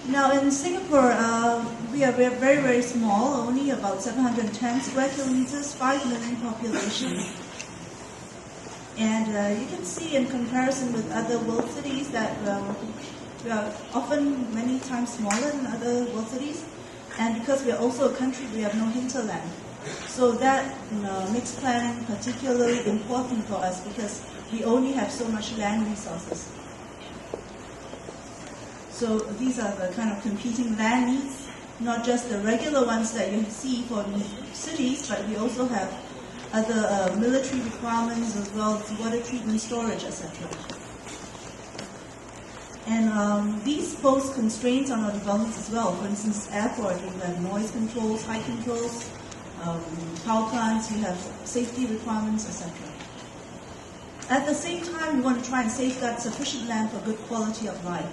Now in Singapore, we are very, very small, only about 710 square kilometers, 5 million population. And you can see in comparison with other world cities that we are often many times smaller than other world cities. And because we are also a country, we have no hinterland. So that makes planning particularly important for us because we only have so much land resources. So these are the kind of competing land needs, not just the regular ones that you see for cities, but we also have other military requirements as well as water treatment, storage, etc. And these pose constraints on our developments as well. For instance, airport, we have noise controls, height controls, power plants, we have safety requirements, etc. At the same time, we want to try and safeguard sufficient land for good quality of life.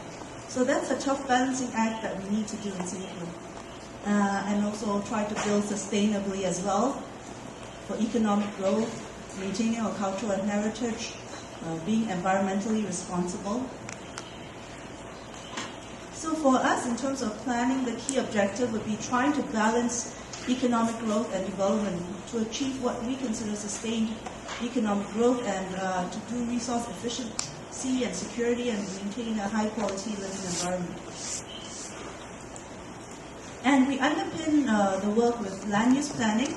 So that's a tough balancing act that we need to do in Singapore. And also try to build sustainably as well for economic growth, maintaining our cultural and heritage, being environmentally responsible. So for us, in terms of planning, the key objective would be trying to balance economic growth and development to achieve what we consider sustained economic growth and to do resource efficiency and security and maintain a high quality living environment. And we underpin the work with land use planning.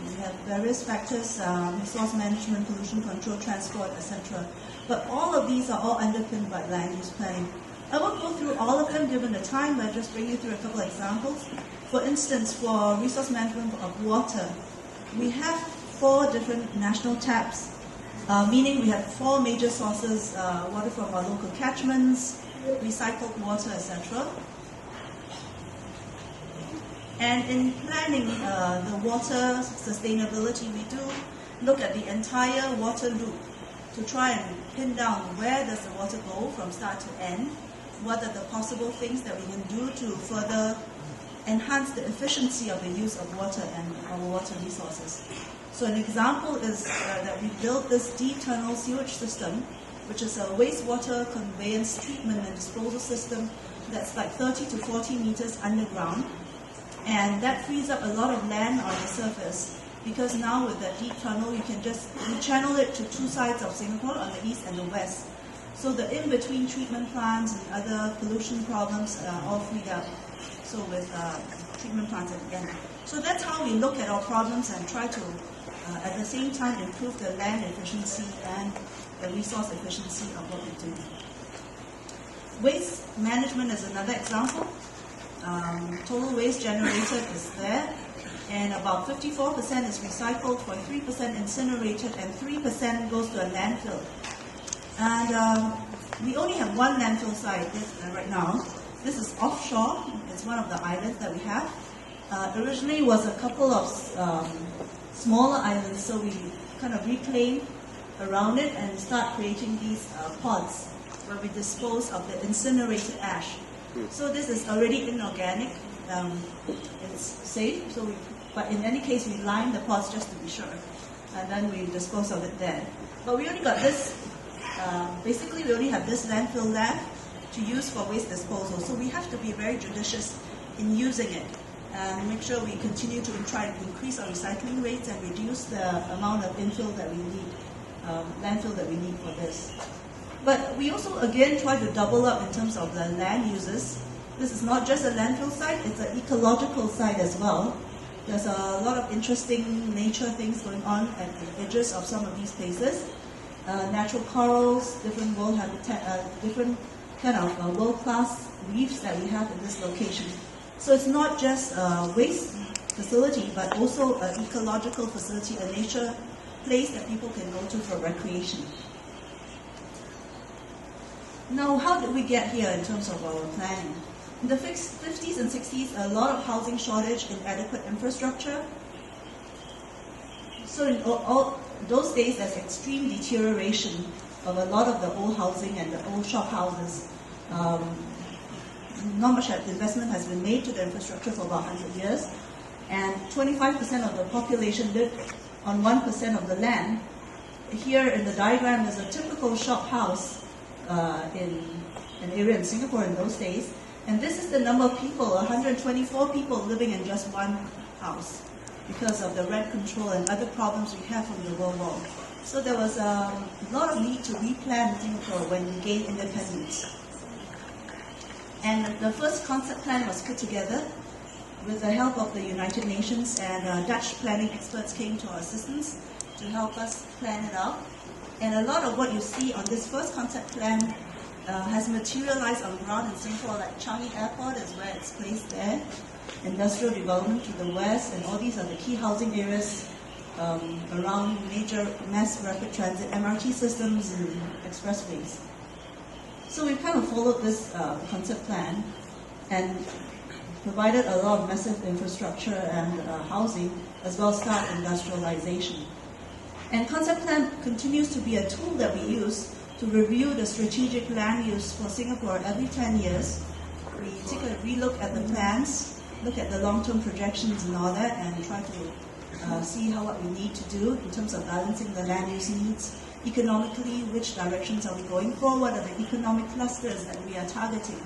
We have various factors, resource management, pollution control, transport, etc. But all of these are all underpinned by land use planning. I won't go through all of them given the time, but I'll just bring you through a couple of examples. For instance, for resource management of water, we have 4 different national taps, meaning we have 4 major sources, water from our local catchments, recycled water, etc. And in planning the water sustainability, we do look at the entire water loop to try and pin down where does the water go from start to end, what are the possible things that we can do to further enhance the efficiency of the use of water and our water resources. So an example is that we built this deep tunnel sewage system, which is a wastewater conveyance treatment and disposal system that's like 30 to 40 meters underground. And that frees up a lot of land on the surface because now with that deep tunnel, we channel it to 2 sides of Singapore, on the east and the west. So the in-between treatment plants and other pollution problems are all freed up. So with treatment plants at the end. So that's how we look at our problems and try to, at the same time, improve the land efficiency and the resource efficiency of what we do. Waste management is another example. Total waste generated is there, and about 54% is recycled, 43% incinerated, and 3% goes to a landfill. And we only have 1 landfill site right now. This is offshore. It's one of the islands that we have. Originally it was a couple of smaller islands, so we kind of reclaim around it and start creating these pods where we dispose of the incinerated ash. So this is already inorganic. It's safe. But in any case, we line the pods just to be sure, and then we dispose of it there. But we only got this. Basically, we only have this landfill left to use for waste disposal. So we have to be very judicious in using it and make sure we continue to try to increase our recycling rates and reduce the amount of infill that we need, landfill that we need for this. But we also, again, try to double up in terms of the land uses. This is not just a landfill site, it's an ecological site as well. There's a lot of interesting nature things going on at the edges of some of these places. Natural corals, different world habitat, different kind of world-class reefs that we have in this location. So it's not just a waste facility, but also an ecological facility, a nature place that people can go to for recreation. Now, how did we get here in terms of our planning? In the 50s and 60s, a lot of housing shortage, inadequate infrastructure. So in all those days, there's extreme deterioration of a lot of the old housing and the old shop houses. Not much investment has been made to the infrastructure for about 100 years, and 25% of the population lived on 1% of the land. Here in the diagram, there's a typical shop house in an area in Singapore in those days, And this is the number of people, 124 people living in just one house because of the rent control and other problems we have from the World War. So there was a lot of need to replan Singapore when we gained independence. And the first concept plan was put together with the help of the United Nations, and Dutch planning experts came to our assistance to help us plan it out. And a lot of what you see on this first concept plan has materialized on the ground in Singapore, like Changi Airport is where it's placed there, industrial development to the west, and all these are the key housing areas around major mass rapid transit, MRT systems and expressways. So we kind of followed this concept plan and provided a lot of massive infrastructure and housing, as well as start industrialization. And concept plan continues to be a tool that we use to review the strategic land use for Singapore every 10 years. We take a relook at the plans, look at the long-term projections and all that, and try to see what we need to do in terms of balancing the land use needs. Economically, which directions are we going for? What are the economic clusters that we are targeting?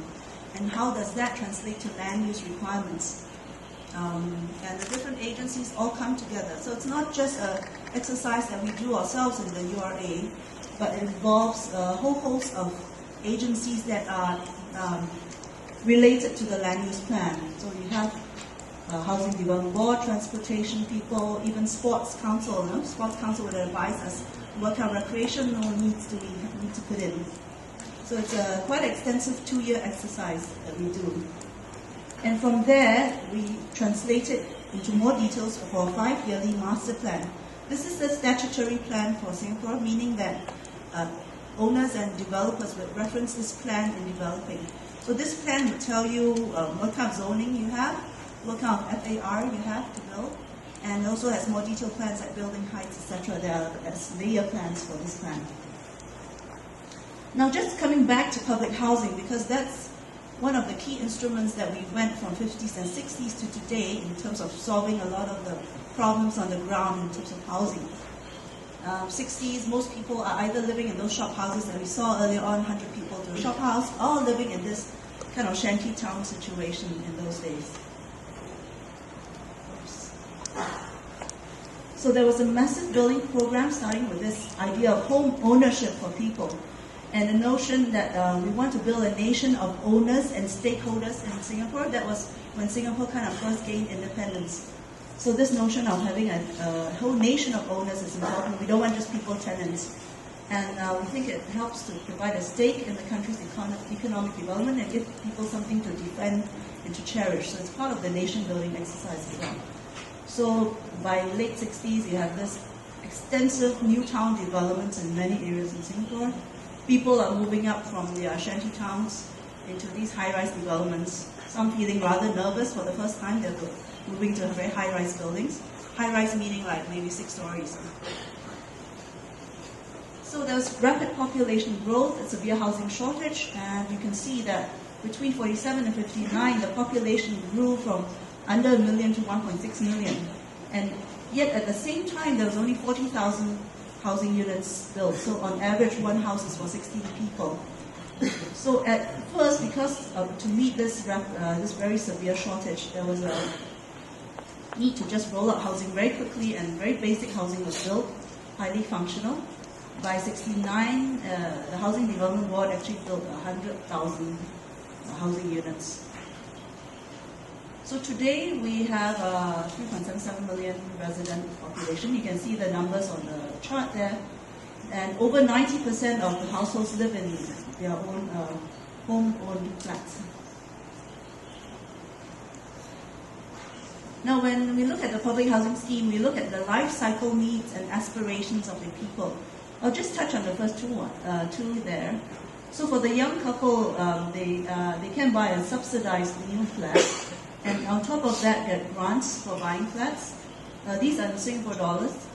And how does that translate to land use requirements? And the different agencies all come together. So it's not just an exercise that we do ourselves in the URA, but it involves a whole host of agencies that are related to the land use plan. So you have Housing Development Board, transportation people, even Sports Council. Sports Council would advise us what kind of recreational needs do we need to put in. So it's a quite extensive 2-year exercise that we do. And from there, we translate it into more details for a 5-yearly master plan. This is the statutory plan for Singapore, meaning that owners and developers will reference this plan in developing. So this plan will tell you what kind of zoning you have, what kind of FAR you have to build, and also has more detailed plans like building heights, etc. There are layer plans for this plan. Now just coming back to public housing, because that's one of the key instruments that we went from 50s and 60s to today in terms of solving a lot of the problems on the ground in terms of housing. 60s, most people are either living in those shop houses that we saw earlier on, 100 people to a shop house, or living in this kind of shanty town situation in those days. So there was a massive building program starting with this idea of home ownership for people, and the notion that we want to build a nation of owners and stakeholders in Singapore. That was when Singapore kind of first gained independence. So this notion of having a whole nation of owners is important. We don't want just people tenants. And we think it helps to provide a stake in the country's economic development and give people something to defend and to cherish. So it's part of the nation building exercise as well. So by late 60s, you have this extensive new town developments in many areas in Singapore. People are moving up from their shanty towns into these high-rise developments. Some feeling rather nervous for the first time. They're moving to very high-rise buildings. High-rise meaning like maybe 6 stories. So there's rapid population growth, a severe housing shortage, and you can see that between 47 and 59, the population grew from under 1 million to 1.6 million. And yet at the same time, there was only 40,000 housing units built. So on average, one house is for 16 people. So at first, because to meet this very severe shortage, there was a need to just roll out housing very quickly, and very basic housing was built, highly functional. By 69, the Housing Development Board actually built 100,000 housing units. So today we have 3.77 million resident population. You can see the numbers on the chart there. And over 90% of the households live in their own home-owned flats. Now when we look at the public housing scheme, we look at the life cycle needs and aspirations of the people. I'll just touch on the first two there. So for the young couple, they can buy a subsidized new flat, and on top of that get grants for buying flats. These are in Singapore dollars,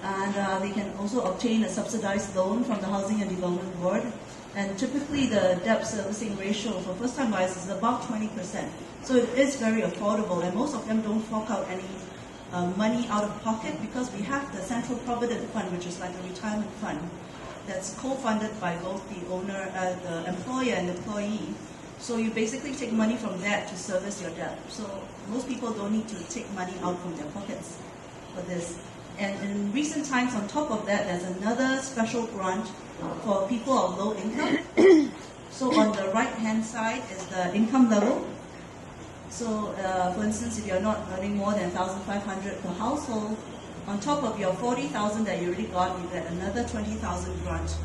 and they can also obtain a subsidized loan from the Housing and Development Board. And typically the debt servicing ratio for first-time buyers is about 20%. So it is very affordable, and most of them don't fork out any money out of pocket, because we have the Central Provident Fund, which is like a retirement fund that's co-funded by both the owner, the employer and employee, So you basically take money from that to service your debt. So most people don't need to take money out from their pockets for this. And in recent times, on top of that, there's another special grant for people of low income. So on the right-hand side is the income level. So for instance, if you're not earning more than 1,500 per household, on top of your 40,000 that you already got, you get another 20,000 grant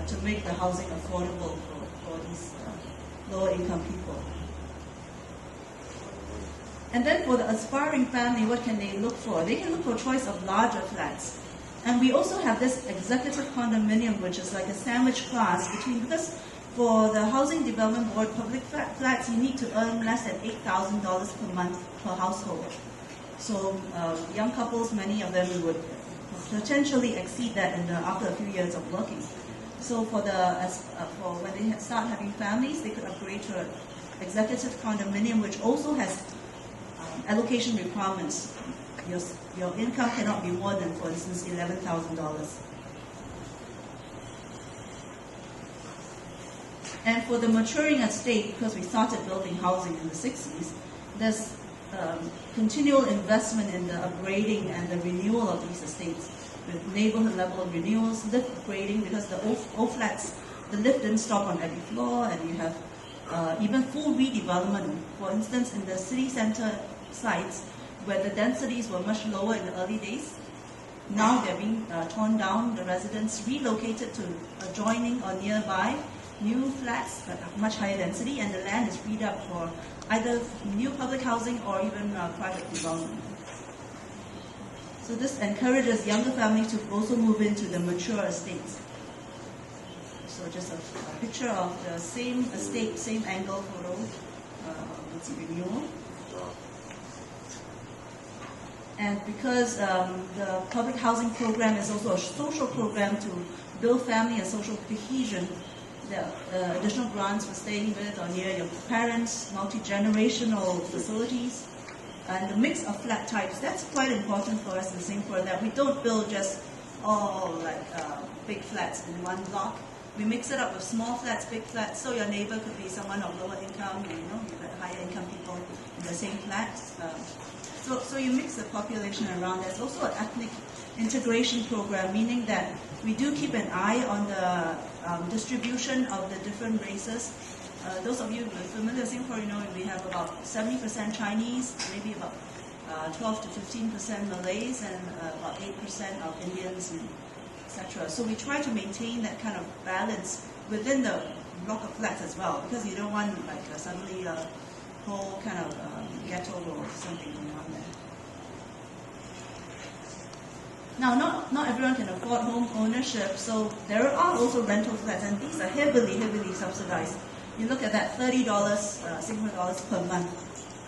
to make the housing affordable for these lower income people. And then for the aspiring family, what can they look for? They can look for a choice of larger flats. And we also have this executive condominium, which is like a sandwich class between, because for the Housing Development Board public flats, you need to earn less than $8,000 per month per household. So young couples, many of them would potentially exceed that after a few years of working. So for when they start having families, they could upgrade to an executive condominium, which also has allocation requirements. Your income cannot be more than, for instance, $11,000. And for the maturing estate, because we started building housing in the 60s, there's continual investment in the upgrading and the renewal of these estates with neighborhood level renewals, lift upgrading, because the old flats, the lift didn't stop on every floor, and you have even full redevelopment. For instance, in the city center sites, where the densities were much lower in the early days, now they're being torn down, the residents relocated to adjoining or nearby new flats at much higher density, and the land is freed up for either new public housing or even private development. So this encourages younger families to also move into the mature estates. So just a picture of the same estate, same angle photo, it's renewal. And because the public housing program is also a social program to build family and social cohesion, the additional grants for staying with or near your parents, multi-generational facilities, and the mix of flat types. That's quite important for us in Singapore, that we don't build just all big flats in one block. We mix it up with small flats, big flats, so your neighbor could be someone of lower income, and you've got higher income people in the same flats. So you mix the population around. There's also an ethnic integration program, meaning that we do keep an eye on the distribution of the different races. Those of you who are familiar with Singapore, you know we have about 70% Chinese, maybe about 12 to 15% Malays, and about 8% of Indians, etc. So we try to maintain that kind of balance within the block of flats as well, because you don't want suddenly a whole kind of ghetto or something going on there. Now, not everyone can afford home ownership, so there are also rental flats, and these are heavily subsidized. You look at that, $30 Singapore dollars per month.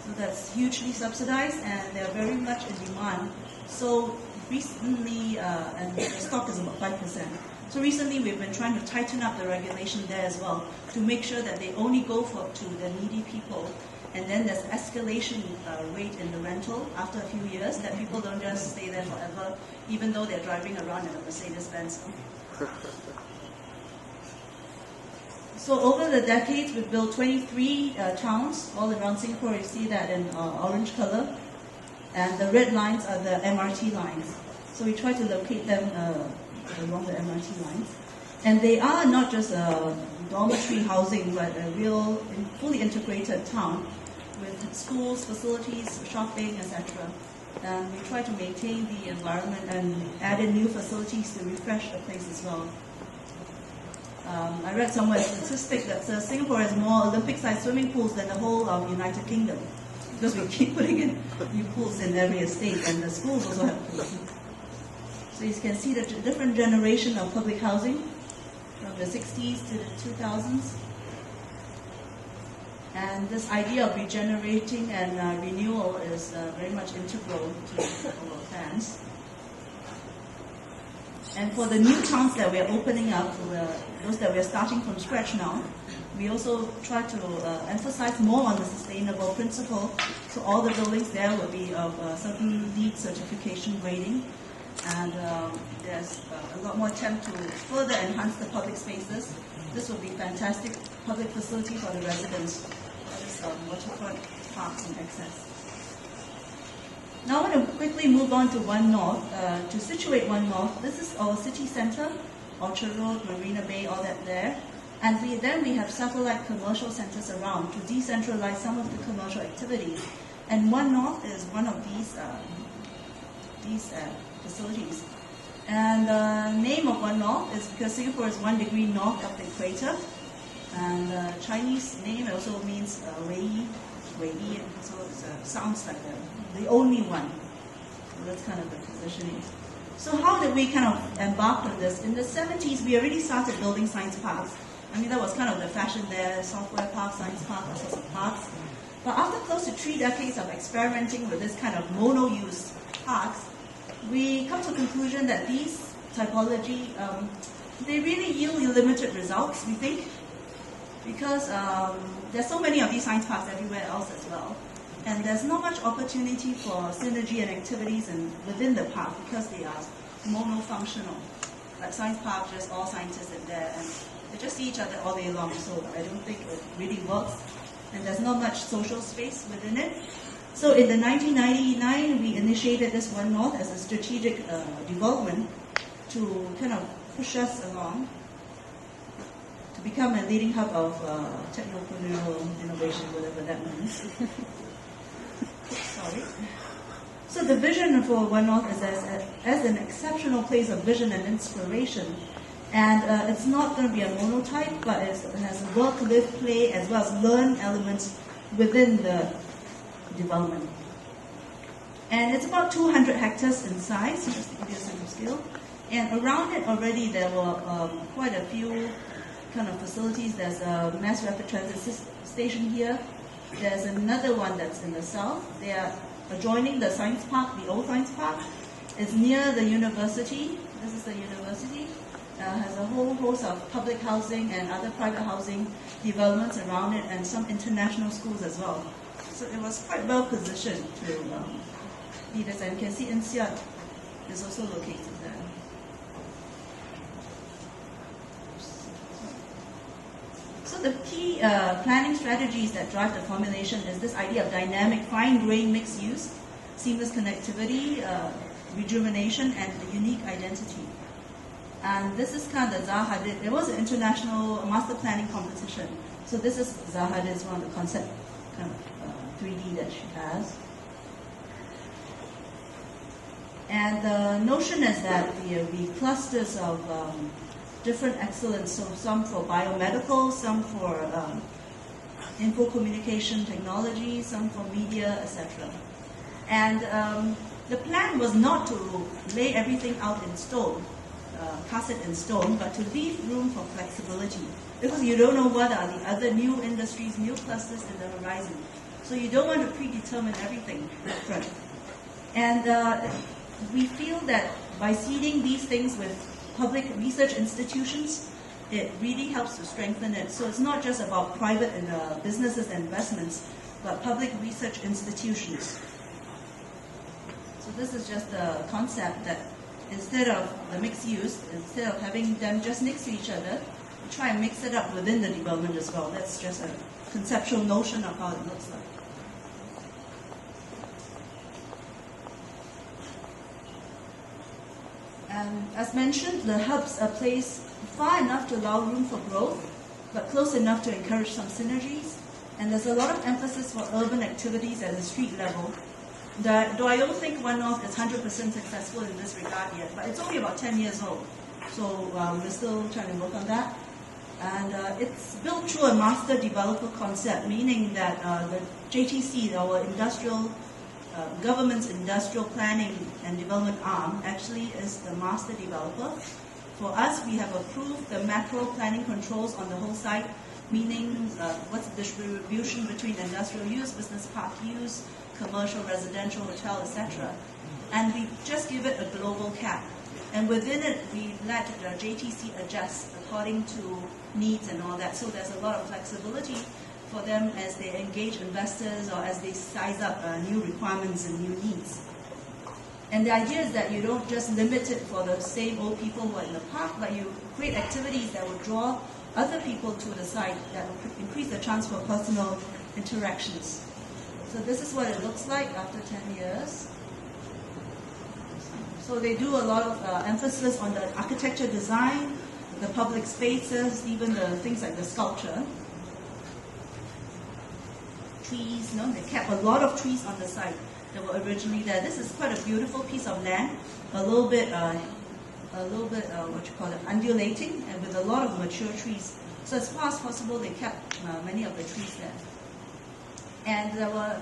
So that's hugely subsidized, and they're very much in demand. So recently, and the stock is about 5%. So recently, we've been trying to tighten up the regulation there as well to make sure that they only go to the needy people. And then there's escalation rate in the rental after a few years, that people don't just stay there forever, even though they're driving around in a Mercedes-Benz. So over the decades, we've built 23 towns all around Singapore. You see that in orange color. And the red lines are the MRT lines. So we try to locate them along the MRT lines. And they are not just dormitory housing, but a real fully integrated town with schools, facilities, shopping, etc. And we try to maintain the environment and add in new facilities to refresh the place as well. I read somewhere a statistic that says Singapore has more Olympic-sized swimming pools than the whole of the United Kingdom, because we keep putting in new pools in every estate, and the schools also have pools. So you can see the different generation of public housing from the 60s to the 2000s. And this idea of regenerating and renewal is very much integral to our plans. And for the new towns that we're opening up, those that we're starting from scratch now, we also try to emphasize more on the sustainable principle. So all the buildings there will be of a certain LEED certification rating. And there's a lot more attempt to further enhance the public spaces. This would be fantastic public facility for the residents. That is waterfront parks in excess. Now I want to quickly move on to One North. To situate One North, this is our city center, Orchard Road, Marina Bay, all that there. And then we have satellite commercial centers around to decentralize some of the commercial activities. And One North is one of these facilities. And the name of One North is because Singapore is 1 degree north of the equator. And Chinese name also means Wei Yi, so it sounds like the only one. So that's kind of the positioning. So how did we kind of embark on this? In the 70s, we already started building science parks. I mean, that was kind of the fashion there, software park, science park, all sorts of parks. But after close to 3 decades of experimenting with this kind of mono-use parks, we come to the conclusion that these typology, they really yield limited results, we think, because there's so many of these science parks everywhere else as well. And there's not much opportunity for synergy and activities within the park because they are monofunctional. Like science park, just all scientists in there, and they just see each other all day long, so I don't think it really works. And there's not much social space within it. So in the 1999, we initiated this One North as a strategic development to kind of push us along to become a leading hub of technopreneurial innovation, whatever that means. Sorry. So the vision for One North is as an exceptional place of vision and inspiration. And it's not going to be a monotype, but it has a work, live, play, as well as learn elements within the development. And it's about 200 hectares in size, just to give you a sense of scale. And around it already there were quite a few kind of facilities. There's a mass rapid transit station here. There's another one that's in the south. They are adjoining the science park, the old science park. It's near the university. This is the university. Has a whole host of public housing and other private housing developments around it, and some international schools as well. So it was quite well positioned to be this. And you can see INSEAD is also located there. So the key planning strategies that drive the formulation is this idea of dynamic, fine-grained mixed use, seamless connectivity, rejuvenation, and a unique identity. And this is kind of the Zaha Hadid. It was an international master planning competition. So this is Zaha Hadid's one of the concept kind of 3D that she has. And the notion is that there will be clusters of different excellence, so some for biomedical, some for info communication technology, some for media, etc. And the plan was not to lay everything out in stone, cast it in stone, but to leave room for flexibility, because you don't know what are the other new industries, new clusters in the horizon. So you don't want to predetermine everything up front. And we feel that by seeding these things with public research institutions, it really helps to strengthen it. So it's not just about private and businesses and investments, but public research institutions. So this is just the concept that instead of the mixed use, instead of having them just next to each other, we try and mix it up within the development as well. That's just a conceptual notion of how it looks like. And as mentioned, the hubs are placed far enough to allow room for growth, but close enough to encourage some synergies. And there's a lot of emphasis for urban activities at the street level. Though I don't think One North is 100% successful in this regard yet, but it's only about 10 years old. So we're still trying to work on that. And it's built through a master developer concept, meaning that the JTC, our government's industrial planning and development arm, actually is the master developer. For us, we have approved the macro planning controls on the whole site, meaning what's the distribution between industrial use, business park use, commercial, residential, hotel, etc. And we just give it a global cap. And within it, we let the JTC adjust according to needs and all that. So there's a lot of flexibility for them as they engage investors or as they size up new requirements and new needs. And the idea is that you don't just limit it for the same old people who are in the park, but you create activities that will draw other people to the site, that will increase the chance for personal interactions. So this is what it looks like after 10 years. So they do a lot of emphasis on the architecture design, the public spaces, even the things like the sculpture. Trees, they kept a lot of trees on the site that were originally there. This is quite a beautiful piece of land, a little bit undulating, and with a lot of mature trees. So as far as possible, they kept many of the trees there. And there were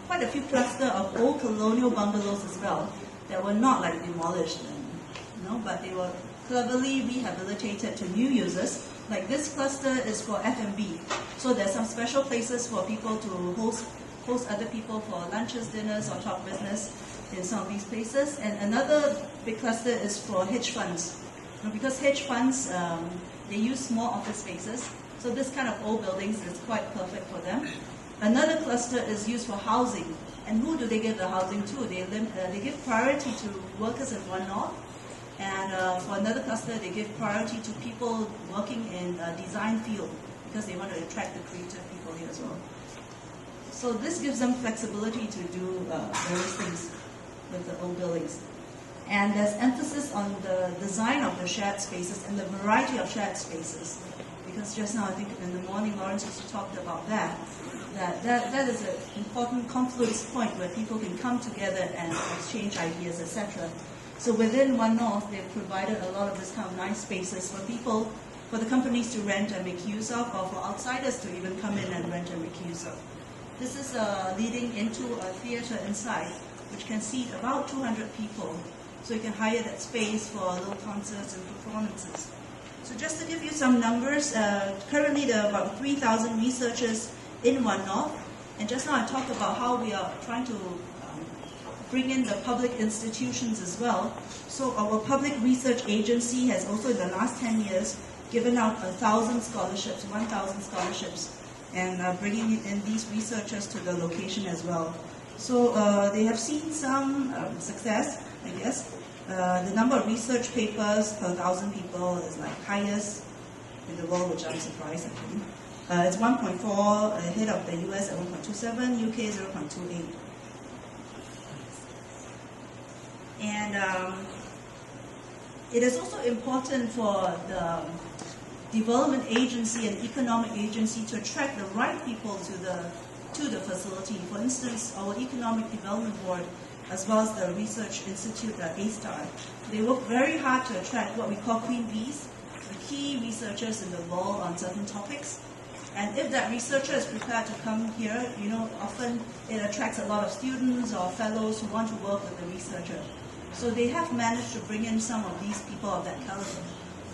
quite a few clusters of old colonial bungalows as well that were not like demolished, but they were cleverly rehabilitated to new users. Like this cluster is for F&B, so there's some special places for people to host other people for lunches, dinners, or talk business in some of these places. And another big cluster is for hedge funds, because hedge funds they use small office spaces, so this kind of old buildings is quite perfect for them. Another cluster is used for housing, and who do they give the housing to? They give priority to workers in One North. And for another cluster, they give priority to people working in a design field because they want to attract the creative people here as well. So this gives them flexibility to do various things with the old buildings. And there's emphasis on the design of the shared spaces and the variety of shared spaces. Because just now, I think in the morning, Lawrence also talked about that is an important confluence point where people can come together and exchange ideas, etc. So within One North, they've provided a lot of this kind of nice spaces for people, for the companies to rent and make use of, or for outsiders to even come in and rent and make use of. This is leading into a theater inside, which can seat about 200 people. So you can hire that space for little concerts and performances. So just to give you some numbers, currently there are about 3,000 researchers in One North. And just now I talked about how we are trying to bring in the public institutions as well. So our public research agency has also in the last 10 years given out 1,000 scholarships, 1,000 scholarships, and bringing in these researchers to the location as well. So they have seen some success, I guess. The number of research papers per 1,000 people is like highest in the world, which I'm surprised actually. It's 1.4 ahead of the US at 1.27, UK 0.28. And it is also important for the development agency and economic agency to attract the right people to the facility. For instance, our Economic Development Board, as well as the Research Institute, A-STAR, they work very hard to attract what we call Queen Bees, the key researchers in the world on certain topics. And if that researcher is prepared to come here, often it attracts a lot of students or fellows who want to work with the researcher. So they have managed to bring in some of these people of that caliber.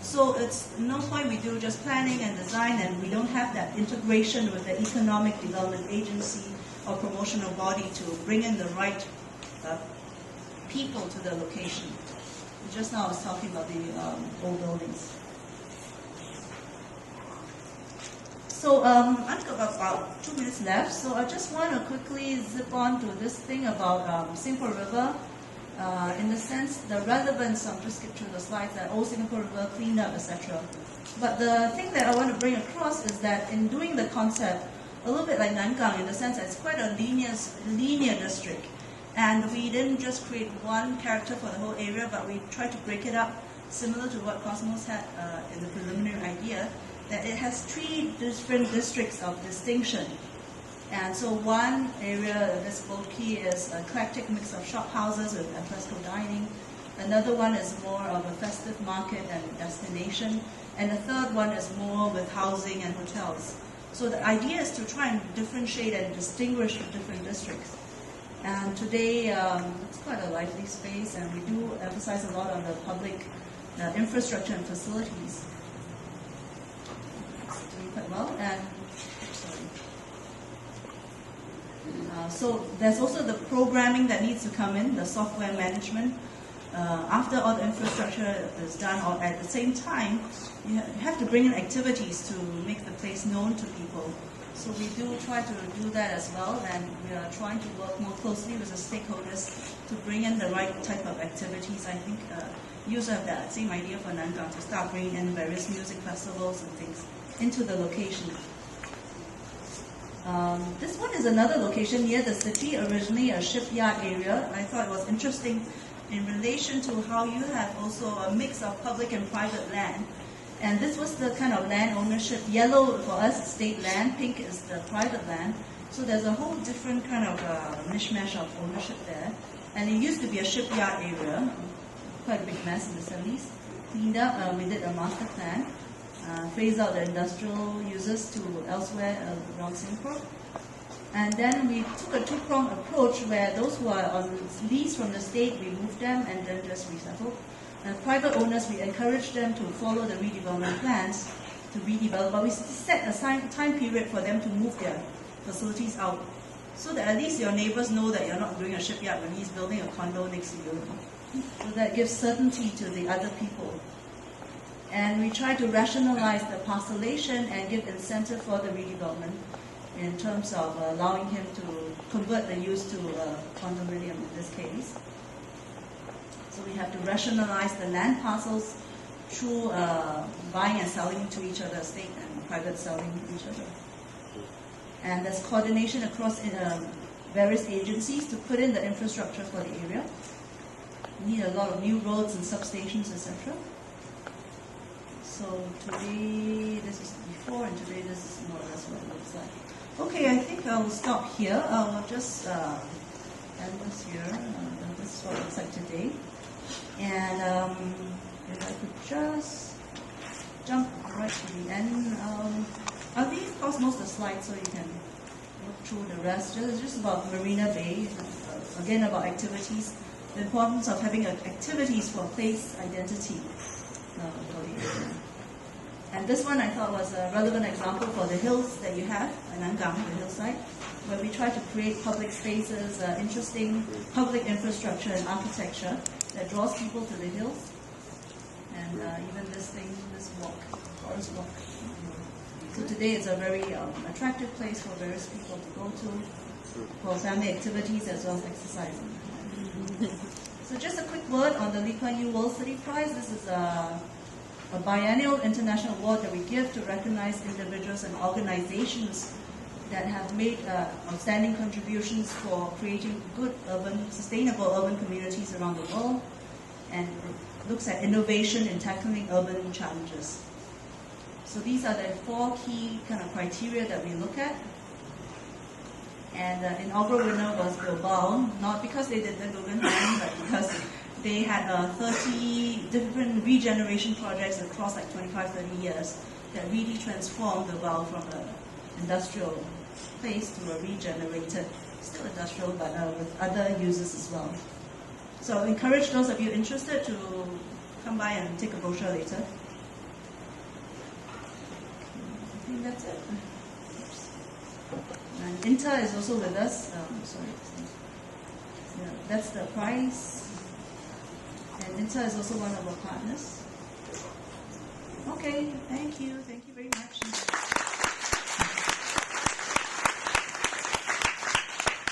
So it's no point we do just planning and design and we don't have that integration with the Economic Development Agency or promotional body to bring in the right people to the location. Just now I was talking about the old buildings. So I've got about 2 minutes left, so I just want to quickly zip on to this thing about Singapore River. In the sense, the relevance, I'll just skip through the slides, that old Singapore River cleanup, etc. But the thing that I want to bring across is that in doing the concept, a little bit like Nankang, in the sense that it's quite a linear district. And we didn't just create one character for the whole area, but we tried to break it up, similar to what Cosmos had in the preliminary idea, that it has 3 different districts of distinction. And so one area, this boat key, is an eclectic mix of shop houses with alfresco dining. Another one is more of a festive market and destination. And the third one is more with housing and hotels. So the idea is to try and differentiate and distinguish the different districts. And today, it's quite a lively space, and we do emphasize a lot on the public infrastructure and facilities. It's doing quite well. And so there's also the programming that needs to come in, the software management. after all the infrastructure is done, or at the same time, you have to bring in activities to make the place known to people. So we do try to do that as well, and we are trying to work more closely with the stakeholders to bring in the right type of activities. I think you also have that same idea for Nangang, to start bringing in various music festivals and things into the location. This one is another location near the city, originally a shipyard area. I thought it was interesting in relation to how you have also a mix of public and private land. And this was the kind of land ownership. Yellow for us is state land, pink is the private land. So there's a whole different kind of mishmash of ownership there. And it used to be a shipyard area, quite a big mess in the 70s. Cleaned up, we did a master plan, phased out the industrial uses to elsewhere around Singapore. And then we took a two-pronged approach where those who are on lease from the state, we moved them and then just resettled. Private owners, we encourage them to follow the redevelopment plans to redevelop, but we set a time period for them to move their facilities out, so that at least your neighbors know that you're not doing a shipyard when he's building a condo next to you. So that gives certainty to the other people. And we try to rationalize the parcellation and give incentive for the redevelopment in terms of allowing him to convert the use to a condominium in this case. So we have to rationalize the land parcels through buying and selling to each other, state and private selling to each other. And there's coordination across various agencies to put in the infrastructure for the area. We need a lot of new roads and substations, etc. So today, this is before, and today this is more or less what it looks like. Okay, I think I will stop here. I will just end this here. This is what it looks like today. And if I could just jump right to the end. I'll leave across most of the slides so you can look through the rest. It's just about Marina Bay, again about activities, the importance of having activities for place identity for the area. And this one I thought was a relevant example for the hills that you have in Nangang, the hillside, where we try to create public spaces, interesting public infrastructure and architecture that draws people to the hills. And even this thing, this walk, forest walk. So today it's a very attractive place for various people to go to for family activities as well as exercising. So just a quick word on the Lee Kuan Yew World City Prize. This is a biennial international award that we give to recognize individuals and organizations that have made outstanding contributions for creating good sustainable urban communities around the world, and looks at innovation in tackling urban challenges. So these are the 4 key kind of criteria that we look at. And inaugural winner was Bilbao, not because they did the Guggenheim, but because they had 30 different regeneration projects across like 25, 30 years that really transformed Bilbao from an industrial place to a regenerated, still industrial, but with other uses as well. So I encourage those of you interested to come by and take a brochure later. I think that's it. And Inter is also with us. Sorry. Yeah, that's the prize. And Inter is also one of our partners. Okay, thank you. Thank you very much.